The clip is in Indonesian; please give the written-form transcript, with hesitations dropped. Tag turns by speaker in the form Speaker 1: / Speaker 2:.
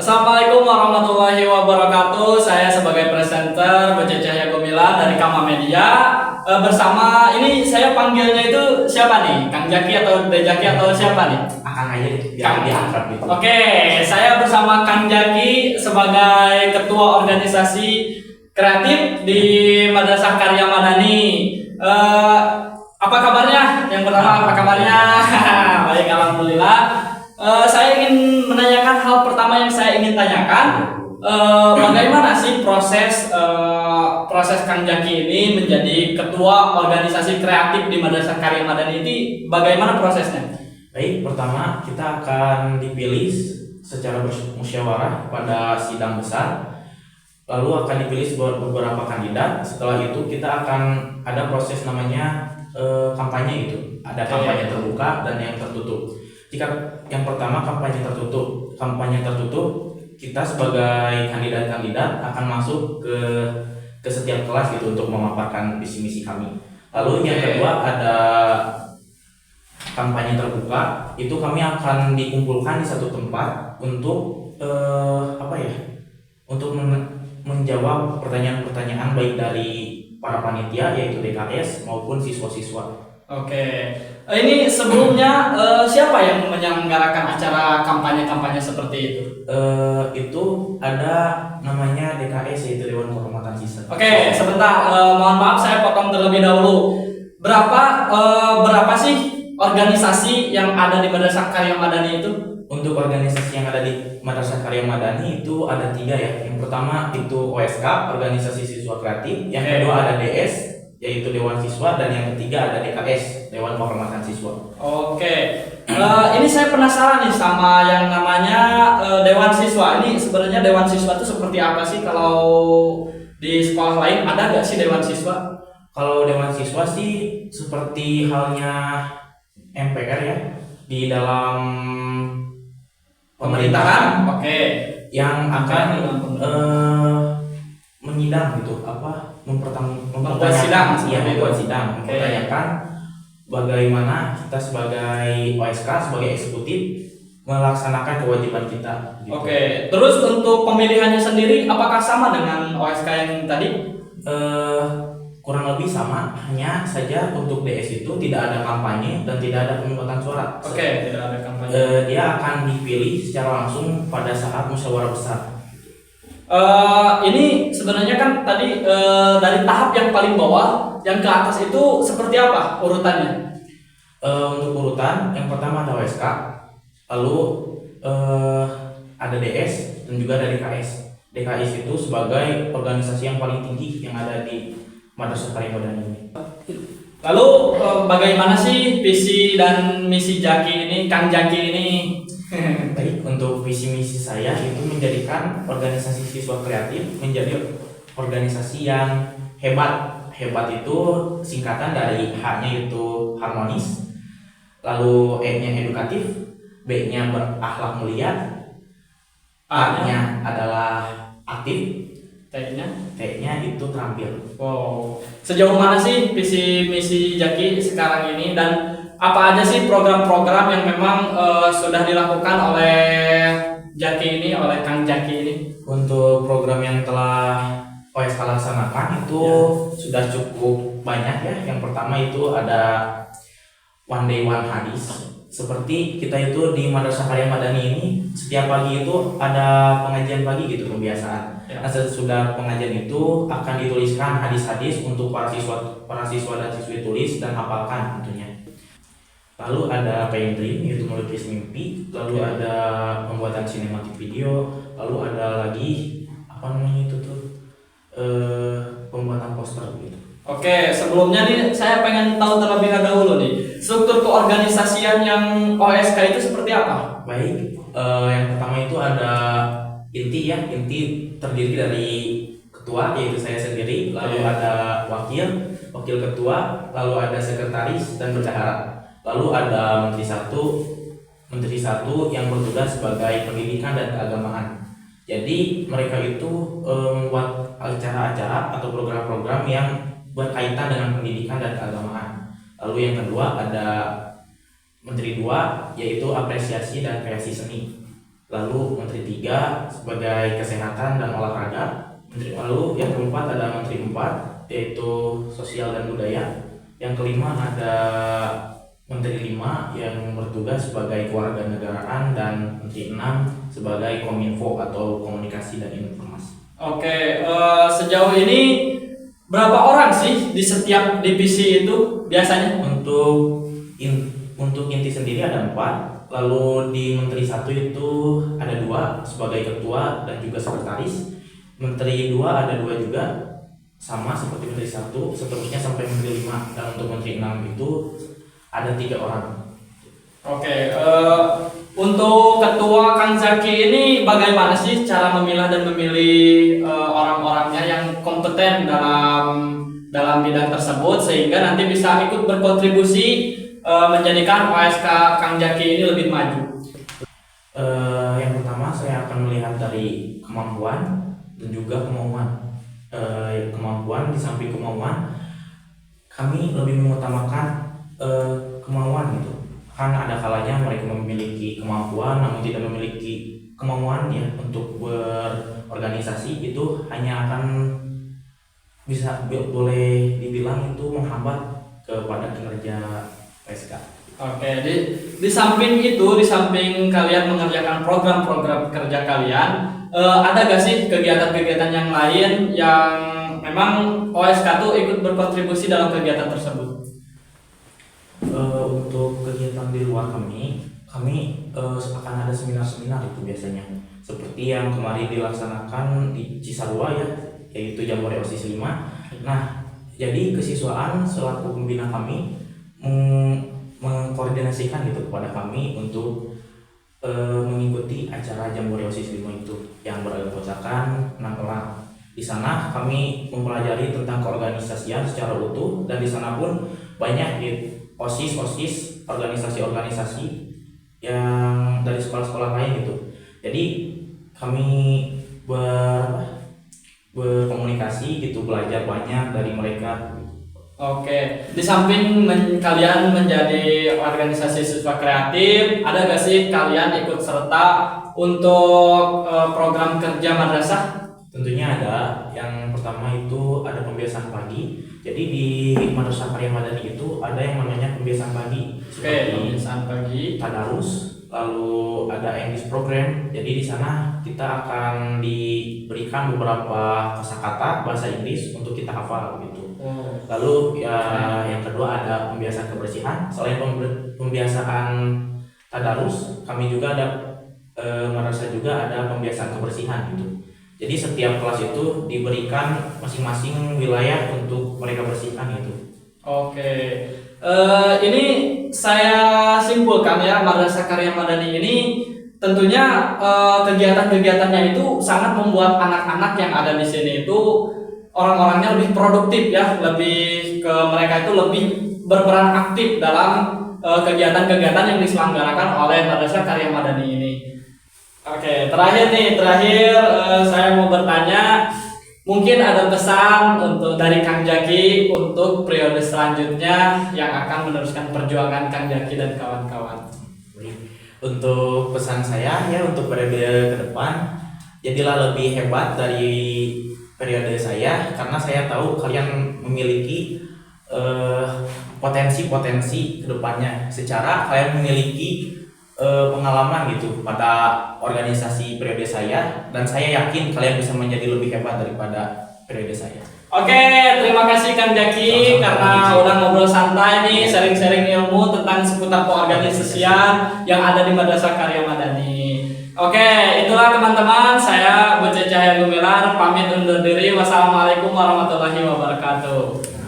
Speaker 1: Assalamualaikum warahmatullahi wabarakatuh. Saya sebagai presenter Baca Cahya Gumilang dari Kama Media. Bersama ini saya panggilnya itu siapa nih? Kang Jaki atau Dejaki atau siapa nih?
Speaker 2: Akan aja
Speaker 1: Kang
Speaker 2: diangkat gitu.
Speaker 1: Oke, saya bersama Kang Jaki sebagai ketua organisasi kreatif di Madrasah Karya Madani. Apa kabarnya? Yang pertama apa kabarnya? Baik, alhamdulillah. Saya ingin menanyakan hal pertama yang saya ingin tanyakan, bagaimana sih proses Kang Jaki ini menjadi ketua organisasi kreatif di Madrasah Karya Madani ini? Bagaimana prosesnya?
Speaker 2: Baik, pertama kita akan dipilih secara musyawarah pada sidang besar. Lalu akan dipilih beberapa kandidat. Setelah itu kita akan ada proses namanya kampanye itu. Ada kampanye terbuka dan yang tertutup. Jika yang pertama kampanye tertutup, kita sebagai kandidat-kandidat akan masuk ke setiap kelas gitu untuk memaparkan visi misi kami. Lalu yang kedua ada kampanye terbuka, itu kami akan dikumpulkan di satu tempat untuk untuk menjawab pertanyaan-pertanyaan baik dari para panitia yaitu DKS maupun siswa-siswa.
Speaker 1: Oke, ini sebelumnya siapa yang menyelenggarakan acara kampanye-kampanye seperti itu?
Speaker 2: Itu ada namanya DKS yaitu Dewan Kehormatan Siswa.
Speaker 1: Oke, sebentar, mohon maaf saya potong terlebih dahulu. Berapa sih organisasi yang ada di Madrasah Karya Madani itu?
Speaker 2: Untuk organisasi yang ada di Madrasah Karya Madani itu ada 3 ya. Yang pertama itu OSK, Organisasi Siswa Kreatif. Yang kedua ada DS, yaitu Dewan Siswa, dan yang ketiga ada DKS, Dewan Kehormatan Siswa.
Speaker 1: Oke, ini saya penasaran nih sama yang namanya Dewan Siswa. Ini sebenarnya Dewan Siswa itu seperti apa sih? Kalau di sekolah lain ada nggak sih Dewan Siswa?
Speaker 2: Kalau Dewan Siswa sih seperti halnya MPR ya, di dalam pemerintahan.
Speaker 1: Oke.
Speaker 2: Yang akan menyidang gitu,
Speaker 1: membuat sidang,
Speaker 2: membuat sidang,
Speaker 1: Oke.
Speaker 2: mempertanyakan bagaimana kita sebagai OSK, sebagai eksekutif melaksanakan kewajiban kita gitu.
Speaker 1: Oke, terus untuk pemilihannya sendiri apakah sama dengan OSK yang tadi?
Speaker 2: Kurang lebih sama, hanya saja untuk DS itu tidak ada kampanye dan tidak ada pemungutan suara.
Speaker 1: Oke, tidak ada kampanye.
Speaker 2: Dia akan dipilih secara langsung pada saat musyawarah besar.
Speaker 1: Ini sebenarnya kan tadi dari tahap yang paling bawah, yang ke atas itu seperti apa urutannya?
Speaker 2: Untuk urutan, yang pertama ada OSK, lalu ada DS dan juga ada DKS. DKS itu sebagai organisasi yang paling tinggi yang ada di Madrasah Karya Madani ini.
Speaker 1: Lalu bagaimana sih visi dan misi Jaki ini, Kang Jaki ini?
Speaker 2: Baik, untuk visi misi saya itu menjadikan organisasi siswa kreatif menjadi organisasi yang hebat. Hebat itu singkatan dari H-nya itu harmonis, lalu E-nya edukatif, B-nya berakhlak mulia, A-nya adalah aktif, T-nya itu terampil.
Speaker 1: Wow, sejauh mana sih visi misi Jaki sekarang ini, dan apa aja sih program-program yang memang sudah dilakukan oleh Jaki ini, oleh Kang Jaki ini?
Speaker 2: Untuk program yang telah OSK laksanakan itu sudah cukup banyak ya. Yang pertama itu ada One Day One Hadis. Seperti kita itu di Madrasah Karya Madani ini setiap pagi itu ada pengajian pagi gitu, pembiasaan. Nah, sesudah pengajian itu akan dituliskan hadis-hadis untuk para siswa dan siswi tulis dan hafalkan tentunya. Lalu ada painting yaitu melukis mimpi, lalu ada pembuatan sinematik video, lalu ada lagi pembuatan poster gitu.
Speaker 1: Oke, sebelumnya nih saya pengen tahu terlebih dahulu nih, struktur keorganisasian yang OSK itu seperti apa?
Speaker 2: Baik, yang pertama itu ada inti ya, inti terdiri dari ketua yaitu saya sendiri, lalu ada wakil ketua, lalu ada sekretaris dan bendahara, lalu ada menteri satu yang bertugas sebagai pendidikan dan keagamaan. Jadi mereka itu membuat acara-acara atau program-program yang berkaitan dengan pendidikan dan keagamaan. Lalu yang kedua ada menteri 2 yaitu apresiasi dan kreasi seni. lalu Menteri 3 sebagai Kesehatan dan Olahraga, lalu yang keempat ada Menteri 4 yaitu Sosial dan Budaya, yang kelima ada Menteri 5 yang bertugas sebagai Kewarganegaraan, dan Menteri 6 sebagai Kominfo atau Komunikasi dan Informasi.
Speaker 1: Oke, sejauh ini berapa orang sih di setiap divisi itu biasanya?
Speaker 2: Untuk inti sendiri ada 4, lalu di Menteri 1 itu ada 2 sebagai ketua dan juga sekretaris. Menteri 2 ada 2 juga, sama seperti Menteri 1, seterusnya sampai Menteri 5, dan untuk Menteri 6 itu ada 3 orang.
Speaker 1: Oke, untuk ketua Kang Zaki ini bagaimana sih cara memilah dan memilih orang-orangnya yang kompeten dalam bidang tersebut sehingga nanti bisa ikut berkontribusi menjadikan OSK Kang Zaki ini lebih maju?
Speaker 2: Yang pertama saya akan melihat dari kemampuan dan juga kemauan. Kemampuan, di samping kemauan kami lebih mengutamakan kemauan gitu. Kan ada kalanya mereka memiliki kemampuan namun tidak memiliki kemauan ya untuk berorganisasi, itu hanya akan bisa boleh dibilang itu menghambat kepada kinerja PSK.
Speaker 1: Oke, di samping itu, di samping kalian mengerjakan program-program kerja kalian, ada gak sih kegiatan-kegiatan yang lain yang memang OSK tuh ikut berkontribusi dalam kegiatan tersebut?
Speaker 2: Untuk kegiatan di luar kami akan ada seminar-seminar itu biasanya, seperti yang kemarin dilaksanakan di Cisarua ya, yaitu Jambore OSIS 5. Nah, jadi kesiswaan selaku pembina kami mengkoordinasikan gitu kepada kami untuk mengikuti acara Jambore OSIS 5 itu yang beranggotakan 6 orang. Di sana kami mempelajari tentang keorganisasian secara utuh, dan di sana pun banyak OSIS, organisasi-organisasi yang dari sekolah-sekolah lain gitu. Jadi kami berkomunikasi gitu, belajar banyak dari mereka.
Speaker 1: Oke, di samping kalian menjadi organisasi siswa kreatif, ada gak sih kalian ikut serta untuk program kerja madrasah?
Speaker 2: Tentunya ada. Yang pertama itu ada pembiasaan pagi. Jadi di Madrasah Karya Madani itu ada yang namanya pembiasaan pagi.
Speaker 1: Oke, pembiasaan pagi.
Speaker 2: Tadarus, lalu ada English program. Jadi di sana kita akan diberikan beberapa kosakata bahasa Inggris untuk kita hafal gitu. Lalu ya, yang kedua ada pembiasaan kebersihan. Selain pembiasaan tadarus, kami juga ada madrasah juga ada pembiasaan kebersihan gitu. Jadi setiap kelas itu diberikan masing-masing wilayah untuk mereka bersihkan gitu.
Speaker 1: Oke, ini saya simpulkan ya, Madrasah Karya Madani ini tentunya kegiatan-kegiatannya itu sangat membuat anak-anak yang ada di sini itu orang-orangnya lebih produktif ya, lebih ke mereka itu lebih berperan aktif dalam kegiatan-kegiatan yang diselenggarakan oleh Madrasah Karya Madani ini. Oke, terakhir saya mau bertanya, mungkin ada pesan untuk dari Kang Zaki untuk periode selanjutnya yang akan meneruskan perjuangan Kang Zaki dan kawan-kawan.
Speaker 2: Untuk pesan saya ya untuk periode ke depan, jadilah lebih hebat dari periode saya, karena saya tahu kalian memiliki potensi-potensi kedepannya. Secara kalian memiliki pengalaman gitu pada organisasi periode saya, dan saya yakin kalian bisa menjadi lebih hebat daripada periode saya.
Speaker 1: Oke, terima kasih Kang Zaki karena udah ngobrol santai nih, sharing-sharing ilmu tentang seputar keorganisasian yang ada di Madrasah Karya Madani. Oke, itulah teman-teman, saya Bocah Cahaya Gumilar pamit undur diri. Wassalamualaikum warahmatullahi wabarakatuh.